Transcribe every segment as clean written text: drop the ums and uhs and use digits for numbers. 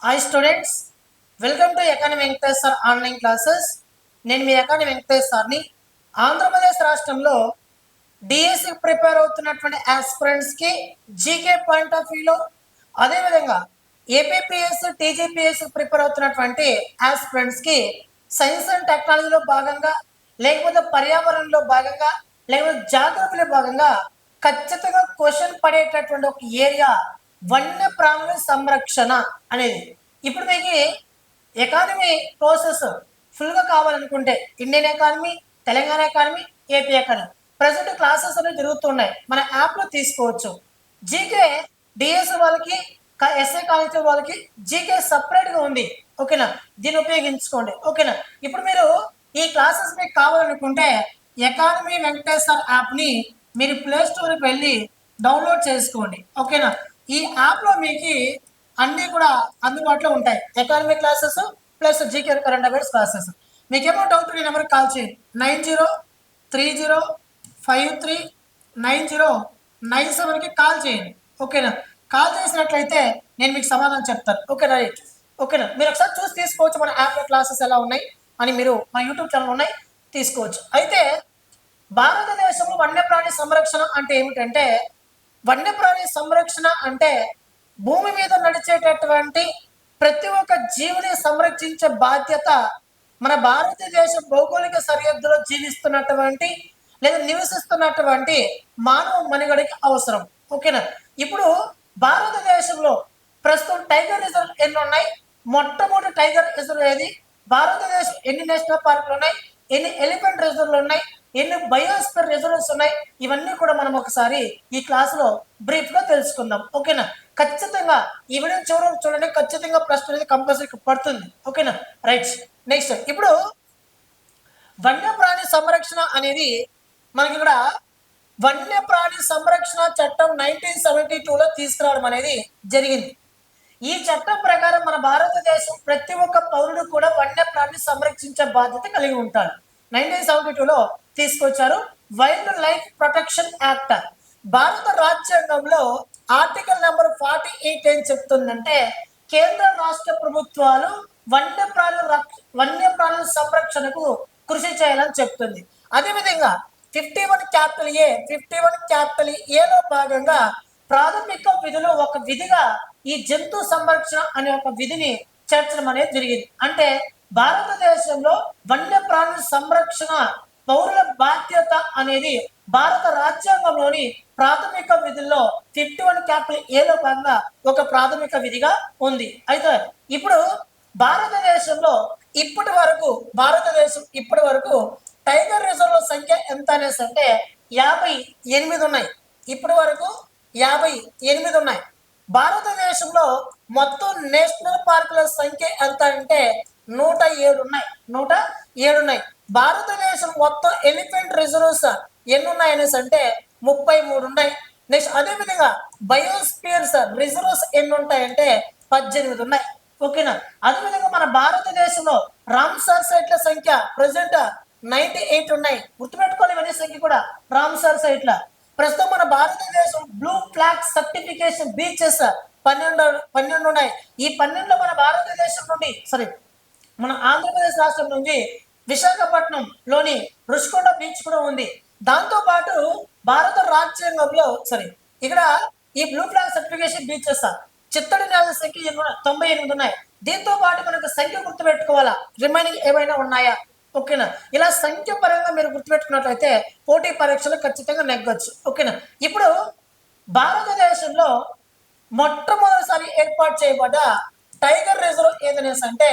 Hi students, welcome to economy Venkatesh sir online classes. నేను మీ economy Venkatesh సార్ని. ఆంధ్రప్రదేశ్ రాష్ట్రంలో డిఎస్సి ప్రిపేర్ అవుతున్నటువంటి ఆస్పిరెంట్స్కి జీకే పాయింట్ ఆఫ్ వ్యూలో, అదేవిధంగా ఏపీపీఎస్ టీజీపీఎస్ ప్రిపేర్ అవుతున్నటువంటి ఆస్పిరెంట్స్కి సైన్స్ అండ్ టెక్నాలజీలో భాగంగా, లేకపోతే పర్యావరణంలో భాగంగా, లేకపోతే జాగ్రఫీలో భాగంగా ఖచ్చితంగా క్వశ్చన్ పడేటటువంటి ఒక ఏరియా వన్యప్రాణుల సంరక్షణ అనేది. ఇప్పుడు మీకు ఎకానమీ కోర్సెస్ ఫుల్గా కావాలనుకుంటే Indian economy, Telangana economy, AP economy present classes అనేవి జరుగుతున్నాయి. మన యాప్లో తీసుకోవచ్చు. జీకే డిఎస్ వాళ్ళకి, ఎస్ఐ కాలేజ్ వాళ్ళకి జీకే సపరేట్గా ఉంది. ఓకేనా, దీన్ని ఉపయోగించుకోండి. ఓకేనా, ఇప్పుడు మీరు ఈ క్లాసెస్ మీకు కావాలనుకుంటే ఎకానమీ వెంకటేశ్వర్ యాప్ని మీరు ప్లే స్టోర్కి వెళ్ళి డౌన్లోడ్ చేసుకోండి. ఓకేనా, ఈ యాప్లో మీకు అన్నీ కూడా అందుబాటులో ఉంటాయి. Economy classes plus GK current affairs classes. మీకు ఏమో డౌట్ ఈ నెంబర్కి కాల్ చేయండి. 9030539097కి కాల్ చేయండి. ఓకేనా, కాల్ చేసినట్లయితే నేను మీకు సమాధానం చెప్తాను. ఓకేనా, రైట్. ఓకేనా, మీరు ఒకసారి చూసి తీసుకోవచ్చు మన యాప్లో క్లాసెస్ ఎలా ఉన్నాయి అని. మీరు మా యూట్యూబ్ ఛానల్ ఉన్నాయి, తీసుకోవచ్చు. అయితే భారతదేశంలో వన్యప్రాణి సంరక్షణ అంటే ఏమిటంటే, వన్యప్రాణి సంరక్షణ అంటే భూమి మీద నడిచేటటువంటి ప్రతి ఒక్క జీవిని సంరక్షించే బాధ్యత మన భారతదేశ భౌగోళిక సరిహద్దులో జీవిస్తున్నటువంటి లేదా నివసిస్తున్నటువంటి మానవ మనుగడకి అవసరం. ఓకేనా, ఇప్పుడు భారతదేశంలో ప్రస్తుతం టైగర్ రిజర్వ్ ఎన్ని ఉన్నాయి? మొట్టమొదటి టైగర్ రిజర్వ్ ఏది? భారతదేశం ఎన్ని నేషనల్ పార్కులు ఉన్నాయి? ఎన్ని ఎలిఫెంట్ రిజర్వ్లు ఉన్నాయి? ఎన్ని బయోస్ఫియర్ రిజర్వ్స్ ఉన్నాయి? ఇవన్నీ కూడా మనం ఒకసారి ఈ క్లాసులో బ్రీఫ్గా తెలుసుకుందాం. ఓకేనా, ఖచ్చితంగా ఈ వీడియో చూడండి. ఖచ్చితంగా ప్రశ్న అనేది కంపల్సరీ పడుతుంది. ఓకేనా, రైట్. నెక్స్ట్, ఇప్పుడు వన్యప్రాణి సంరక్షణ అనేది మనకి ఇక్కడ వన్యప్రాణి సంరక్షణ చట్టం 1972లో తీసుకురావడం అనేది జరిగింది. ఈ చట్టం ప్రకారం మన భారతదేశం ప్రతి ఒక్క పౌరుడు కూడా వన్యప్రాణిని సంరక్షించే బాధ్యత కలిగి ఉంటాడు. 1972లో తీసుకొచ్చారు వైల్డ్ లైఫ్ ప్రొటెక్షన్ యాక్ట్. భారత రాజ్యాంగంలో ఆర్టికల్ నెంబర్ 48 ఏం చెప్తుందంటే, కేంద్ర రాష్ట్ర ప్రభుత్వాలు వన్యప్రాణుల సంరక్షణకు కృషి చేయాలని చెప్తుంది. అదేవిధంగా 51 ఏలో భాగంగా ప్రాథమిక విధిలో ఒక విధిగా ఈ జంతు సంరక్షణ అనే ఒక విధిని చేర్చడం అనేది జరిగింది. అంటే భారతదేశంలో వన్యప్రాణుల సంరక్షణ పౌరుల బాధ్యత అనేది భారత రాజ్యాంగంలోని ప్రాథమిక విధుల్లో 51 ఏలో భాగంగా ఒక ప్రాథమిక విధిగా ఉంది. అయితే ఇప్పుడు భారతదేశం ఇప్పటి వరకు టైగర్ రిజర్వ్ సంఖ్య ఎంత అనేసి అంటే 58 ఉన్నాయి. ఇప్పటి వరకు 58 ఉన్నాయి. భారతదేశంలో మొత్తం నేషనల్ పార్కుల సంఖ్య ఎంత అంటే 107 ఉన్నాయి. భారతదేశం మొత్తం ఎలిఫెంట్ రిజర్వ్స్ ఎన్ని ఉన్నాయి అనేసి అంటే 33 ఉన్నాయి. నెక్స్ట్, అదేవిధంగా బయోస్పియర్స్ రిజర్వ్స్ ఎన్ని ఉంటాయంటే 18 ఉన్నాయి. ఓకేనా, అదేవిధంగా మన భారతదేశంలో రామ్సార్ సైట్ల సంఖ్య ప్రజెంట్ 98 ఉన్నాయి. గుర్తుపెట్టుకోవాలి ఇవన్నీ సంఖ్య కూడా. రామ్సార్ సైట్ల ప్రస్తుతం మన భారతదేశం బ్లూ ఫ్లాగ్ సర్టిఫికేషన్ బీచెస్ 12 ఉన్నాయి. ఈ 12లో మన భారతదేశం నుండి మన ఆంధ్రప్రదేశ్ రాష్ట్రం నుంచి విశాఖపట్నంలోని రుషికొండ బీచ్ కూడా ఉంది. దాంతో పాటు భారత రాజ్యాంగంలో ఇక్కడ ఈ బ్లూ ఫ్లాగ్ సర్టిఫికేషన్ బీచెస్ చిత్తడి నేల సంఖ్య 98 ఉన్నాయి. దీంతో పాటు మనకు సంఖ్య గుర్తుపెట్టుకోవాలా, రిమైనింగ్ ఏమైనా ఉన్నాయా? ఓకేనా, ఇలా సంఖ్య పరంగా మీరు గుర్తుపెట్టుకున్నట్లయితే పోటీ పరీక్షలు ఖచ్చితంగా నెగ్గొచ్చు. ఓకేనా, ఇప్పుడు భారతదేశంలో మొట్టమొదటిసారి ఏర్పాటు చేయబడ్డ టైగర్ రిజర్వ్ ఏదనేసి అంటే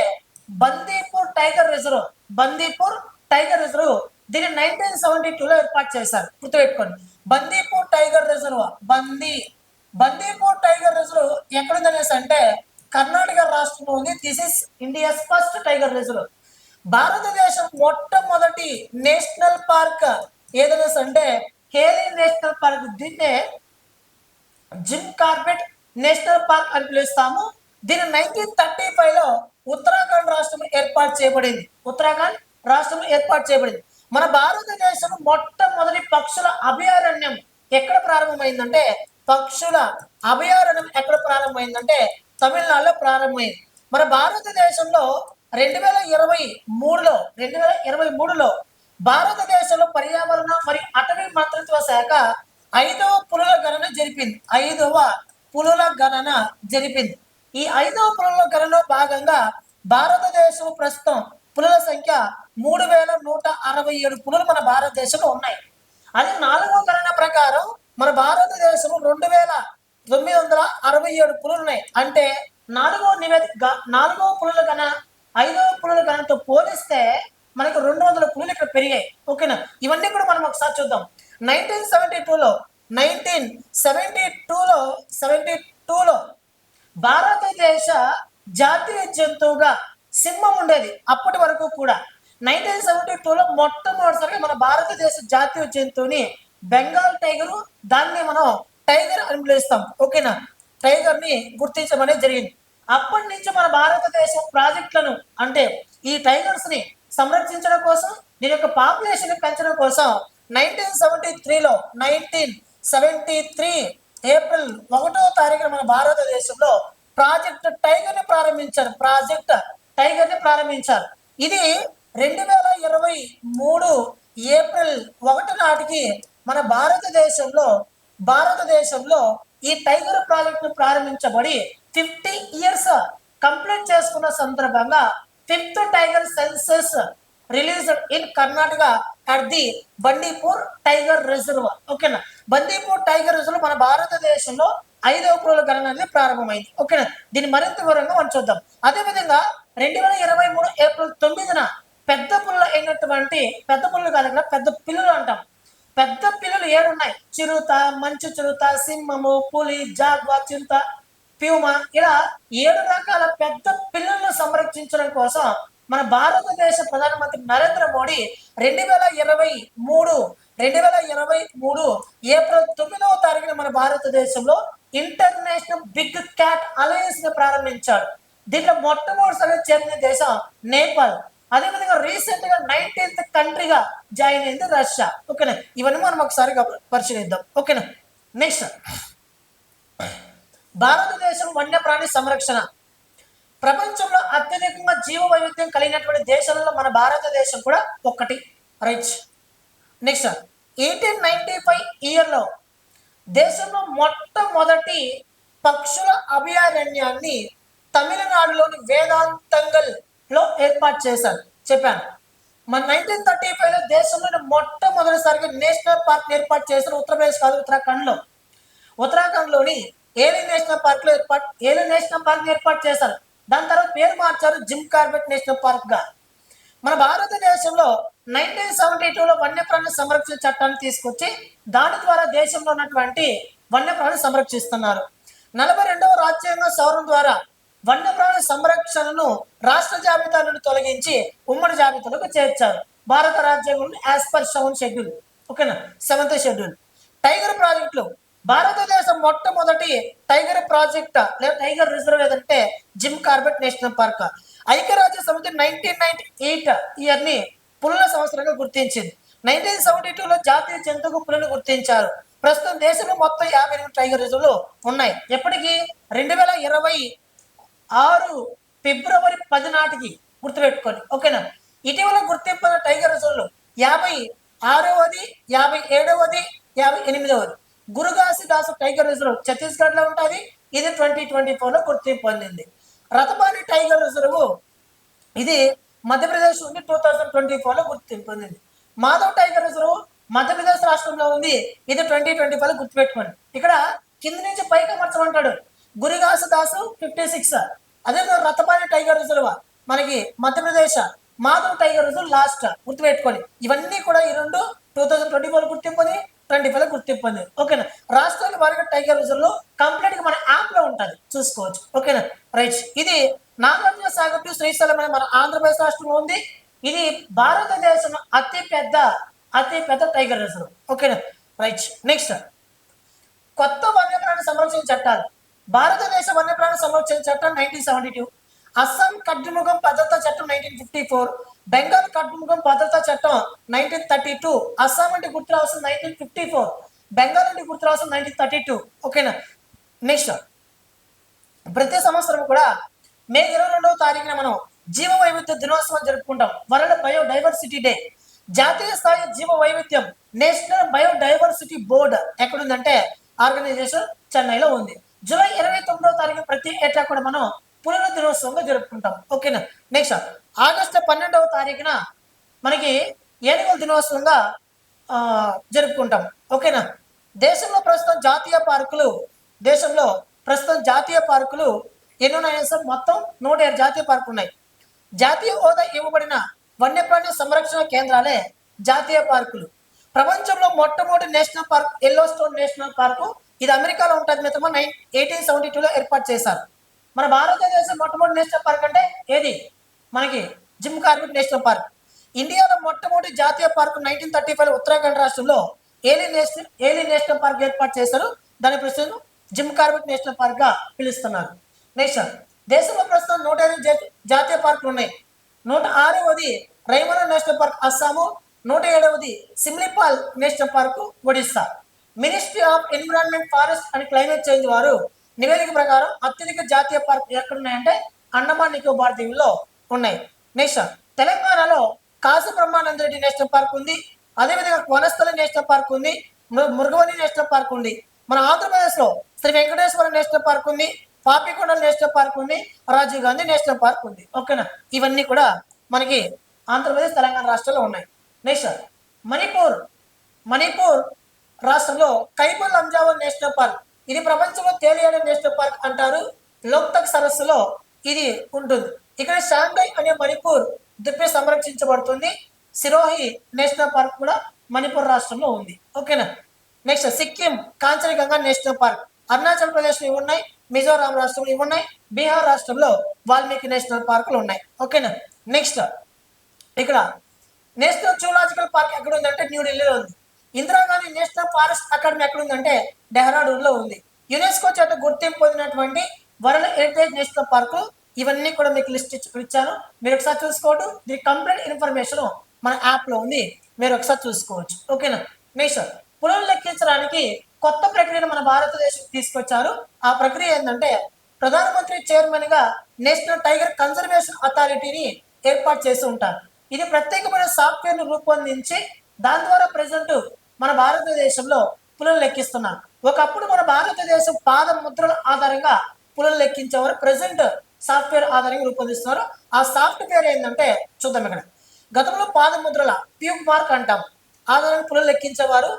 బందీపూర్ టైగర్ రిజర్వ్. దీన్ని 1972లో ఏర్పాటు చేశారు. గుర్తుపెట్టుకోండి, Bandipur tiger reserve. Bandipur tiger reserve ఎక్కడుందనేసి అంటే కర్ణాటక రాష్ట్రంలో ఉంది. This is India's first tiger reserve. భారతదేశం మొట్టమొదటి నేషనల్ పార్క్ ఏదనేసి అంటే హేలీ నేషనల్ పార్క్. దీన్నే జిమ్ కార్బెట్ నేషనల్ పార్క్ అని పిలుస్తాము. దీన్ని 1935లో ఉత్తరాఖండ్ రాష్ట్రం ఏర్పాటు చేయబడింది. మన భారతదేశం మొట్టమొదటి పక్షుల అభయారణ్యం ఎక్కడ ప్రారంభమైందంటే తమిళనాడులో ప్రారంభమైంది. మన భారతదేశంలో 2023లో భారతదేశంలో పర్యావరణ మరియు అటవీ మంత్రిత్వ శాఖ 5వ పులుల గణన జరిపింది. 5వ పులుల గణన జరిపింది. ఈ 5వ పులుల గణనలో భాగంగా భారతదేశం ప్రస్తుతం పులుల సంఖ్య 3167 పులులు మన భారతదేశంలో ఉన్నాయి. అదే 4వ గణన ప్రకారం మన భారతదేశం 2967 పులులు ఉన్నాయి. అంటే 4వ పులుల గణన 5వ పులుల గణనతో పోలిస్తే మనకు 200 పులులు ఇక్కడ పెరిగాయి. ఓకేనా? ఇవన్నీ కూడా మనం ఒకసారి చూద్దాం. 1972లో భారతదేశ జాతీయ జంతువుగా సింహం ఉండేది. అప్పటి వరకు కూడా 1972లో మొట్టమొదటిసారిగా మన భారతదేశ జాతీయ జంతువుని బెంగాల్ టైగరు, దాన్ని మనం టైగర్ అని పిలుస్తాం. ఓకేనా? టైగర్ ని గుర్తించమనేది జరిగింది. అప్పటి నుంచి మన భారతదేశం ప్రాజెక్టులను అంటే ఈ టైగర్స్ ని సంరక్షించడం కోసం, దీని యొక్క పాపులేషన్ పెంచడం కోసం 1973 ఏప్రిల్ 1వ తారీఖున మన భారతదేశంలో ప్రాజెక్ట్ టైగర్ ని ప్రారంభించారు. ఇది 2023 ఏప్రిల్ 1 నాటికి మన భారతదేశంలో ఈ టైగర్ ప్రాజెక్ట్ ను ప్రారంభించబడి 50 ఇయర్స్ కంప్లీట్ చేసుకున్న సందర్భంగా 5th tiger census released in Karnataka at the Bandipur tiger reserve. ఓకేనా? బండీపూర్ టైగర్ రిజర్వ్ మన భారతదేశంలో 5వ పులుల గణన అనేది ప్రారంభమైంది. ఓకేనా? దీన్ని మరింత వివరంగా మనం చూద్దాం. అదేవిధంగా 2023 ఏప్రిల్ 9న పెద్ద పులులు అయినటువంటి పెద్ద పులులు కాదు, పెద్ద పిల్లులు అంటాం. పెద్ద పిల్లులు 7 ఉన్నాయి. చిరుత, మంచు చిరుత, సింహము, పులి, జాగ్వా, చిరుత, ప్యూమా, ఇలా 7 రకాల పెద్ద పిల్లులను సంరక్షించడం కోసం మన భారతదేశ ప్రధానమంత్రి నరేంద్ర మోడీ 2023 ఏప్రిల్ 9వ తారీఖున మన భారతదేశంలో ఇంటర్నేషనల్ బిగ్ క్యాట్ అలయన్స్ ని ప్రారంభించాడు. దీంట్లో మొట్టమొదటిసారిగా చేరిన దేశం నేపాల్. అదేవిధంగా రీసెంట్ గా 19th కంట్రీగా జాయిన్ అయింది రష్యా. ఓకేనా? ఇవన్నీ మనం ఒకసారి పరిశీలిద్దాం. ఓకేనా? నెక్స్ట్, భారతదేశం వన్యప్రాణి సంరక్షణ. ప్రపంచంలో అత్యధికంగా జీవ వైవిధ్యం కలిగినటువంటి దేశాలలో మన భారతదేశం కూడా ఒకటి. రైట్. నెక్స్ట్, 1895 ఇయర్లో దేశంలో మొట్టమొదటి పక్షుల అభయారణ్యాన్ని తమిళనాడులోని వేదాంతంగల్ లో ఏర్పాటు చేశారు. చెప్పాను. మన 1935లో దేశంలోని మొట్టమొదటిసారిగా నేషనల్ పార్క్ ఏర్పాటు చేశారు. ఉత్తరప్రదేశ్ కాదు, ఉత్తరాఖండ్లోని ఏలీ నేషనల్ పార్క్ ఏర్పాటు చేశారు. దాని తర్వాత పేరు మార్చారు జిమ్ కార్బెట్ నేషనల్ పార్క్ గా. మన భారతదేశంలో 1972లో వన్యప్రాణి సంరక్షణ చట్టాన్ని తీసుకొచ్చి దాని ద్వారా దేశంలో ఉన్నటువంటి వన్యప్రాణి సంరక్షిస్తున్నారు. 42వ రాజ్యాంగ సవరణ ద్వారా వన్యప్రాణి సంరక్షణను రాష్ట్ర జాబితా నుండి తొలగించి ఉమ్మడి జాబితాలోకి చేర్చారు. భారత రాజ్యాంగం యాజ్ పర్ 7th షెడ్యూల్. ఓకేనా? 7th schedule. టైగర్ ప్రాజెక్టులు. భారతదేశం మొట్టమొదటి టైగర్ ప్రాజెక్ట్ లేదా టైగర్ రిజర్వ్ ఏదంటే జిమ్ కార్బెట్ నేషనల్ పార్క్. ఐక్యరాజ్య సమితి 1998 ఇయర్ని పులుల సంవత్సరంగా గుర్తించింది. 1972లో జాతీయ జంతువు పులులను గుర్తించారు. ప్రస్తుతం దేశంలో మొత్తం 58 టైగర్ రిజర్వ్లు ఉన్నాయి. ఎప్పటికీ 2026 ఫిబ్రవరి 10 నాటికి గుర్తుపెట్టుకోండి. ఓకేనా? ఇటీవల గుర్తింపు టైగర్ రిజర్వ్లు 56వది, 57వది, 58వది. గురుగాసిదాసు టైగర్ రిజర్వ్ ఛత్తీస్గఢ్ లో ఉంటుంది. ఇది 2024లో గుర్తింపు పొందింది. రతబాని టైగర్ రిజర్వ్ ఇది మధ్యప్రదేశ్ ఉంది, 2024లో గుర్తింపు పొందింది. మాధవ్ టైగర్ రిజర్వ్ మధ్యప్రదేశ్ రాష్ట్రంలో ఉంది. ఇది 2025లో గుర్తుపెట్టుకోండి. ఇక్కడ కింద నుంచి పైకి అమర్చమంటాడు. గురుగాసిదాసు 56. అదే రతబాని టైగర్ రిజర్వ్ మనకి Madhya Pradesh. Madhav tiger reserve last. గుర్తుపెట్టుకోండి. ఇవన్నీ కూడా ఈ రెండు 2024 గుర్తింపు 25 గుర్తింపు పొందింది. ఓకేనా? రాష్ట్రాల వారిగా టైగర్ రిజర్వ్ కంప్లీట్ గా మన యాప్ లో ఉంటుంది, చూసుకోవచ్చు. ఓకేనా? రైట్. ఇది నాగార్జున సాగర్ టు శ్రీశైలం అనే మన ఆంధ్రప్రదేశ్ రాష్ట్రంలో ఉంది. ఇది భారతదేశం అతి పెద్ద టైగర్ రిజర్వ్. ఓకేనా? రైట్. నెక్స్ట్, కొత్త వన్యప్రాణి సంరక్షణ చట్టాలు. భారతదేశ వన్యప్రాణి సంరక్షణ చట్టం 1972, అస్సాం ఖడ్గమృగం భద్రతా చట్టం 1954, బెంగాల్ ఖడ్గమృగం భద్రతా చట్టం 1932. అస్సాం అంటే గుర్తు రావాల్సిన 1954, బెంగాల్ అంటే గుర్తు రావాల్సిన 1932. ఓకేనా? నెక్స్ట్, ప్రతి సంవత్సరం కూడా మే 22వ తారీఖున మనం జీవ వైవిధ్య దినోత్సవం జరుపుకుంటాం. World biodiversity day. జాతీయ స్థాయి జీవ వైవిధ్యం నేషనల్ బయోడైవర్సిటీ బోర్డ్ ఎక్కడుందంటే ఆర్గనైజేషన్ చెన్నైలో ఉంది. జూలై 29వ తారీఖు ప్రతి ఏటా కూడా మనం పులుల దినోత్సవంగా జరుపుకుంటాం. ఓకేనా. నెక్స్ట్ ఆగస్టు 12వ తారీఖున మనకి ఏనుగుల దినోత్సవంగా జరుపుకుంటాం. ఓకేనా. దేశంలో ప్రస్తుతం జాతీయ పార్కులు ఎన్ని ఉన్నాయి సార్? మొత్తం 107 జాతీయ పార్కులు ఉన్నాయి. జాతీయ హోదా ఇవ్వబడిన వన్యప్రాణి సంరక్షణ కేంద్రాలే జాతీయ పార్కులు. ప్రపంచంలో మొట్టమొదటి national park yellow stone national park, ఇది అమెరికాలో ఉంటుంది. మిత్రమా 1872లో ఏర్పాటు చేశారు. మన భారతదేశం మొట్టమొదటి నేషనల్ పార్క్ అంటే ఏది? మనకి జిమ్ కార్బెట్ నేషనల్ పార్క్. ఇండియాలో మొట్టమొదటి జాతీయ పార్కు 1935 ఉత్తరాఖండ్ రాష్ట్రంలో ఏలీ నేషనల్ పార్క్ ఏర్పాటు చేశారు. దాని ప్రస్తుతం జిమ్ కార్బెట్ నేషనల్ పార్క్ గా పిలుస్తున్నారు. నెక్స్ట్ దేశంలో ప్రస్తుతం 105 జాతీయ పార్కులు ఉన్నాయి. 106వది రైమన నేషనల్ పార్క్ అస్సాము, 107వది Similipal national park Odisha. Ministry of environment, forest and climate change వారు నివేదిక ప్రకారం అత్యధిక జాతీయ పార్క్ ఎక్కడున్నాయంటే అండమాన్ నికోబార్ దీవుల్లో ఉన్నాయి. నెక్స్ట్ తెలంగాణలో కాసు బ్రహ్మానంద రెడ్డి నేషనల్ పార్క్ ఉంది. అదేవిధంగా వనస్థలి నేషనల్ పార్క్ ఉంది, మృగవని నేషనల్ పార్క్ ఉంది. మన ఆంధ్రప్రదేశ్ లో శ్రీ వెంకటేశ్వర నేషనల్ పార్క్ ఉంది, పాపికొండల నేషనల్ పార్క్ ఉంది, రాజీవ్ గాంధీ నేషనల్ పార్క్ ఉంది. ఓకేనా. ఇవన్నీ కూడా మనకి ఆంధ్రప్రదేశ్ తెలంగాణ రాష్ట్రాల్లో ఉన్నాయి. నెక్స్ట్ మణిపూర్ రాష్ట్రంలో కైబల్ లంజావో నేషనల్ పార్క్, ఇది ప్రపంచంలో తేలియాడే నేషనల్ పార్క్ అంటారు. లోక్తక్ సరస్సులో ఇది ఉంటుంది. ఇక్కడ షాంఘై అనే మణిపూర్ దిప్పే సంరక్షించబడుతుంది. సిరోహి నేషనల్ పార్క్ కూడా మణిపూర్ రాష్ట్రంలో ఉంది. ఓకేనా. Next Sikkim Kanchenjunga national park, Arunachal Pradesh లో ఉన్నాయి, మిజోరాం రాష్ట్రంలో ఇవి ఉన్నాయి, బీహార్ రాష్ట్రంలో వాల్మీకి నేషనల్ పార్కులు ఉన్నాయి. ఓకేనా. నెక్స్ట్ ఇక్కడ నేషనల్ జూలాజికల్ పార్క్ ఎక్కడ ఉందంటే న్యూఢిల్లీలో ఉంది. ఇందిరాగాంధీ నేషనల్ ఫారెస్ట్ అకాడమీ ఎక్కడ ఉందంటే డెహ్రాడూన్ లో ఉంది. యునెస్కో చేత గుర్తింపు పొందినటువంటి వరల్డ్ హెరిటేజ్ నేషనల్ పార్కు. ఇవన్నీ కూడా మీకు లిస్ట్ ఇచ్చాను, మీరు ఒకసారి చూసుకోవడం. దీని కంప్లీట్ ఇన్ఫర్మేషన్ మన యాప్ లో ఉంది, మీరు ఒకసారి చూసుకోవచ్చు. ఓకేనా. నెక్స్ట్ పులులు లెక్కించడానికి కొత్త ప్రక్రియను మన భారతదేశం తీసుకొచ్చారు. ఆ ప్రక్రియ ఏంటంటే ప్రధానమంత్రి చైర్మన్ గా నేషనల్ టైగర్ కన్జర్వేషన్ అథారిటీని ఏర్పాటు చేసి ఉంటారు. ఇది ప్రత్యేకమైన సాఫ్ట్వేర్ ను రూపొందించి దాని ద్వారా ప్రజెంట్ మన భారతదేశంలో పులులు లెక్కిస్తున్నారు. ఒకప్పుడు మన భారతదేశం పాద ముద్రల ఆధారంగా పులులు లెక్కించేవారు. ప్రజెంట్ సాఫ్ట్వేర్ ఆధారంగా రూపొందిస్తున్నారు. ఆ సాఫ్ట్వేర్ ఏంటంటే చూద్దాం. ఇక్కడ గతంలో పాద ముద్రల ప్యూక్ మార్క్ అంటాం ఆధారంగా పులులు లెక్కించేవారు.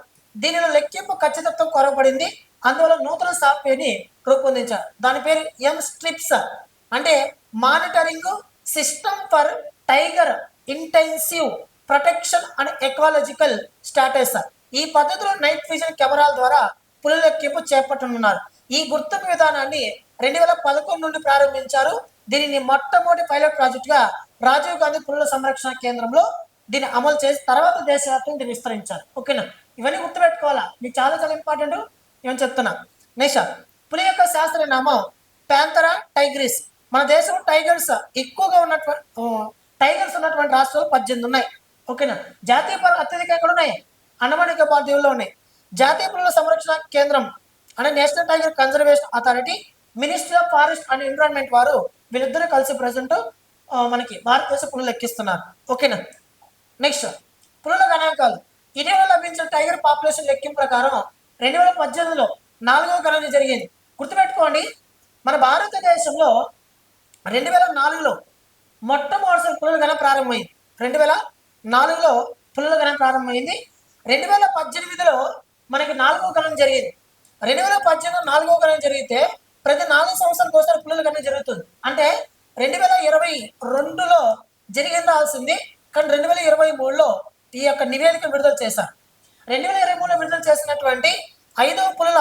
దీనిలో లెక్కింపు ఖచ్చితత్వం కొరబడింది. అందువల్ల నూతన సాఫ్ట్వేర్ ని రూపొందించారు. దాని పేరు M-STRIPS, అంటే monitoring system for tiger intensive protection and ecological status. ఈ పద్ధతిలో నైట్ విజన్ కెమెరాల ద్వారా పులుల లెక్కింపు చేపట్టనున్నారు. ఈ గుర్తింపు విధానాన్ని 2011 నుండి ప్రారంభించారు. దీనిని మొట్టమొదటి పైలట్ ప్రాజెక్ట్ గా రాజీవ్ గాంధీ పులుల సంరక్షణ కేంద్రంలో దీన్ని అమలు చేసి తర్వాత దేశవ్యాప్తంగా దీన్ని విస్తరించారు. ఓకేనా. ఇవన్నీ గుర్తుపెట్టుకోవాలా, మీకు చాలా చాలా ఇంపార్టెంట్. ఏమని చెప్తున్నా. నెక్స్ట్ పులి యొక్క శాస్త్రీయ నామం ప్యాంథరా టైగ్రిస్. మన దేశంలో టైగర్స్ ఎక్కువగా ఉన్నటువంటి రాష్ట్రాలు 18 ఉన్నాయి. ఓకేనా. జాతీయ పార్క్ అత్యధిక ఎక్కడ ఉన్నాయి? అండమాన్ నికోబార్ దీవుల్లో ఉన్నాయి. జాతీయ పులుల సంరక్షణ కేంద్రం అంటే national tiger conservation authority, ministry of forest and environment వారు వీళ్ళిద్దరూ కలిసి ప్రజెంట్ మనకి భారతదేశ పులులు లెక్కిస్తున్నారు. ఓకేనా. నెక్స్ట్ పులుల గణాంకాలు. ఇటీవల లభించిన టైగర్ పాపులేషన్ లెక్కింపు ప్రకారం 2018లో 4వ గణన జరిగింది. గుర్తుపెట్టుకోండి, మన భారతదేశంలో 2004లో మొట్టమొదటిసారి పులుల గణన ప్రారంభమైంది. 2004లో పులుల గణన ప్రారంభమైంది. 2018లో మనకి 4వ గణన జరిగింది. 2018లో 4వ గణన జరిగితే ప్రతి 4 సంవత్సరాలకు ఒకసారి పులుల గణన జరుగుతుంది. అంటే 2022లో జరిగిందాల్సింది, కానీ 2023లో ఈ యొక్క నివేదిక విడుదల చేశారు. 2023లో విడుదల చేసినటువంటి 5వ పులుల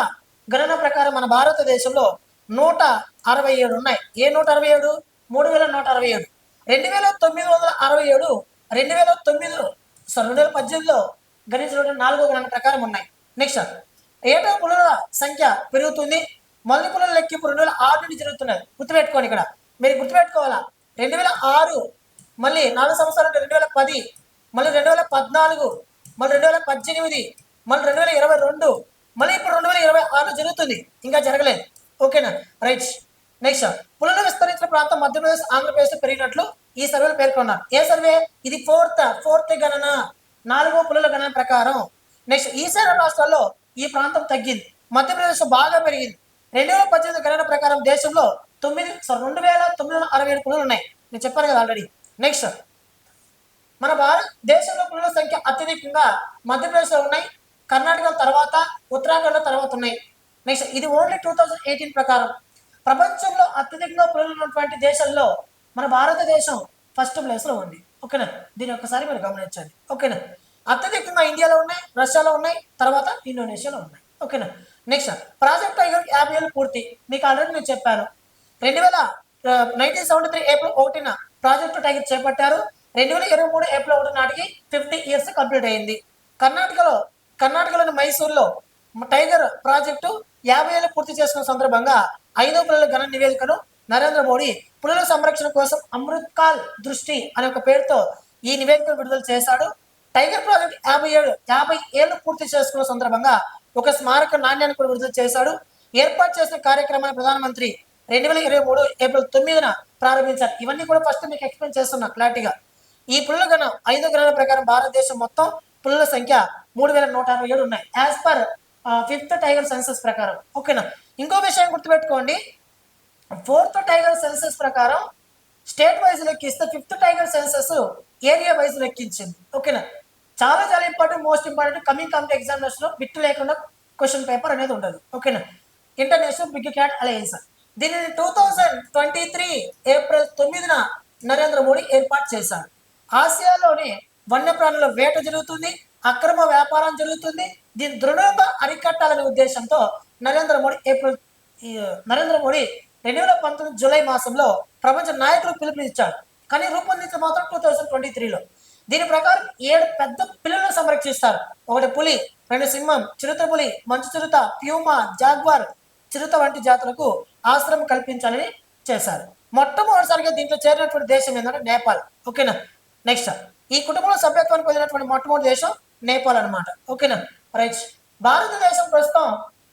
గణన ప్రకారం మన భారతదేశంలో 167 ఉన్నాయి. ఏ 167? 3167. 2967 2018లో గణించినటువంటి 4వ గణన ప్రకారం ఉన్నాయి. నెక్స్ట్ ఏటా పులుల సంఖ్య పెరుగుతుంది. మొదటి పులుల లెక్కింపు 2006 నుండి జరుగుతున్నది. గుర్తుపెట్టుకోండి, ఇక్కడ మీరు గుర్తుపెట్టుకోవాలా. 2006, మళ్ళీ 4 సంవత్సరాలు 2010, మళ్ళీ 2014, మళ్ళీ 2018, మళ్ళీ 2022, మళ్ళీ ఇప్పుడు 2026 జరుగుతుంది. ఇంకా జరగలేదు. ఓకేనా. రైట్. నెక్స్ట్, పులులు విస్తరించిన ప్రాంతం మధ్యప్రదేశ్, ఆంధ్రప్రదేశ్ పెరిగినట్లు ఈ సర్వేలో పేర్కొన్నారు. ఏ సర్వే ఇది? ఫోర్త్ గణన, 4వ పులుల గణన ప్రకారం. నెక్స్ట్, ఈశాన్య రాష్ట్రాల్లో ఈ ప్రాంతం తగ్గింది, మధ్యప్రదేశ్ బాగా పెరిగింది. 2018 గణన ప్రకారం దేశంలో 2967 పులులు ఉన్నాయి. నేను చెప్పాను కదా ఆల్రెడీ. నెక్స్ట్, మన భారతదేశంలో పులుల సంఖ్య అత్యధికంగా మధ్యప్రదేశ్లో ఉన్నాయి, కర్ణాటక తర్వాత, ఉత్తరాఖండ్ తర్వాత ఉన్నాయి. నెక్స్ట్, ఇది ఓన్లీ 2018 ప్రకారం. ప్రపంచంలో అత్యధికంగా పులులు ఉన్నటువంటి దేశంలో మన భారతదేశం ఫస్ట్ ప్లేస్లో ఉంది. ఓకేనా? దీన్ని ఒకసారి మీరు గమనించండి. ఓకేనా? అత్యధికంగా ఇండియాలో ఉన్నాయి, రష్యాలో ఉన్నాయి, తర్వాత ఇండోనేషియాలో ఉన్నాయి. ఓకేనా? నెక్స్ట్, ప్రాజెక్ట్ టైగర్ 50 ఏళ్ళు పూర్తి. మీకు ఆల్రెడీ నేను చెప్పాను. 1973 ఏప్రిల్ 1న ప్రాజెక్టు టైగర్ చేపట్టారు. 2023 ఏప్రిల్ 1 నాటికి 50 ఇయర్స్ కంప్లీట్ అయింది. కర్ణాటకలోని మైసూరులో టైగర్ ప్రాజెక్టు 50 ఏళ్ళు పూర్తి చేసుకున్న సందర్భంగా 5వ పులుల గణన నివేదికను నరేంద్ర మోడీ పులుల సంరక్షణ కోసం అమృత్ కాల్ దృష్టి అనే ఒక పేరుతో ఈ నివేదికను విడుదల చేశాడు. టైగర్ ప్రాజెక్ట్ 50 ఏళ్ళు పూర్తి చేసుకున్న సందర్భంగా ఒక స్మారక నాణ్యాన్ని కూడా విడుదల చేశాడు. ఏర్పాటు చేసిన కార్యక్రమాన్ని ప్రధానమంత్రి 2023 ఏప్రిల్ 9న ప్రారంభించారు. ఇవన్నీ కూడా ఫస్ట్ మీకు ఎక్స్ప్లెయిన్ చేస్తున్నా క్లారిటీగా. ఈ పులుల గణన 5వ గణన ప్రకారం భారతదేశం మొత్తం పులుల సంఖ్య 3167 ఉన్నాయి, as per 5th tiger census ప్రకారం. ఓకేనా? ఇంకో విషయం గుర్తుపెట్టుకోండి, 4th టైగర్ సెన్సస్ ప్రకారం స్టేట్ వైజ్ లెక్కిస్తే 5th tiger census area wise లెక్కించింది. ఓకేనా? చాలా important, most important. Coming competitive examination లో బిట్ లేకుండా క్వశ్చన్ పేపర్ అనేది ఉండదు. ఓకేనా? ఇంటర్నేషనల్ బిగ్ క్యాట్ అలయన్స్ దీనిని 2023 ఏప్రిల్ 9న నరేంద్ర మోడీ ఏర్పాటు చేశారు. ఆసియాలోనే వన్యప్రాణుల వేట జరుగుతుంది, అక్రమ వ్యాపారం జరుగుతుంది. దీన్ని దృఢంగా అరికట్టాలనే ఉద్దేశంతో నరేంద్ర మోడీ 2019 జూలై మాసంలో ప్రపంచ నాయకులకు పిలుపునిచ్చాడు. కానీ రూపొందించిన మాత్రం 2023లో. దీని ప్రకారం 7 పెద్ద పిల్లలను సంరక్షిస్తారు. 1 పులి, 2 సింహం, చిరుత పులి, మంచు చిరుత, ప్యూమా, జాగ్వార్ చిరుత వంటి జాతులకు ఆశ్రమం కల్పించాలని చేశారు. మొట్టమొదటిసారిగా దీంట్లో చేరినటువంటి దేశం ఏంటంటే నేపాల్. ఓకేనా? నెక్స్ట్, ఈ కుటుంబంలో సభ్యత్వానికి పొందినటువంటి మొట్టమొదటి దేశం నేపాల్ అనమాట. ఓకేనా? రైట్. భారతదేశం ప్రస్తుతం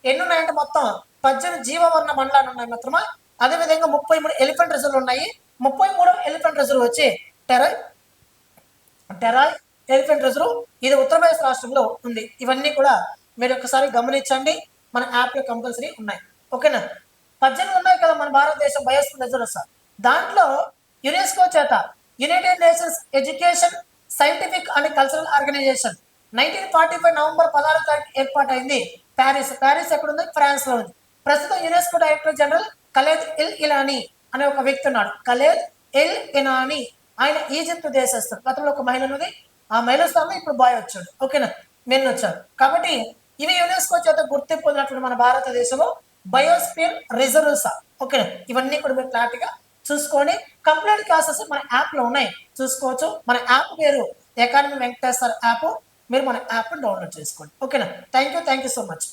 ఎన్ని ఉన్నాయంటే మొత్తం 18 జీవవర్ణ మండలాలు ఉన్నాయి మిత్రమా. అదేవిధంగా 33 ఎలిఫెంట్ రిజర్వ్లు ఉన్నాయి. 33వ ఎలిఫెంట్ రిజర్వ్ వచ్చి టెరాయ్ ఎలిఫెంట్ రిజర్వ్, ఇది ఉత్తరప్రదేశ్ రాష్ట్రంలో ఉంది. ఇవన్నీ కూడా మీరు ఒకసారి గమనించండి, మన యాప్లో కంపల్సరీ ఉన్నాయి. ఓకేనా? 18 ఉన్నాయి కదా మన భారతదేశం బయోస్ఫియర్ రిజర్వ్స్. దాంట్లో యునెస్కో చేత United Nations education, scientific and cultural organization 1945 November 16వ తారీఖు ఏర్పాటైంది. ప్యారిస్ ఎక్కడుంది? ఫ్రాన్స్ లో ఉంది. ప్రస్తుతం UNESCO director general Khaled El Enany అనే ఒక వ్యక్తి ఉన్నాడు. ఖలేద్ ఎల్ ఇలానీ, ఆయన ఈజిప్ట్ దేశస్థుడు. గతంలో ఒక మహిళ ఉన్నది, ఆ మహిళ స్థానంలో ఇప్పుడు బాయ్ వచ్చాడు. ఓకేనా? మెన్ వచ్చాడు. కాబట్టి ఇవి యునెస్కో చేత గుర్తింపు పొందినటువంటి మన భారతదేశంలో బయోస్ఫియర్ రిజర్వ్స్. ఓకేనా? ఇవన్నీ కూడా మీరు క్లారిటీగా చూసుకోండి. కంప్లీట్ క్లాసెస్ మన యాప్ లో ఉన్నాయి, చూసుకోవచ్చు. మన యాప్ పేరు అకాడమీ వెంకటేశ్వర యాప్. మీరు మన యాప్ డౌన్లోడ్ చేసుకోండి. ఓకేనా? Thank you so much.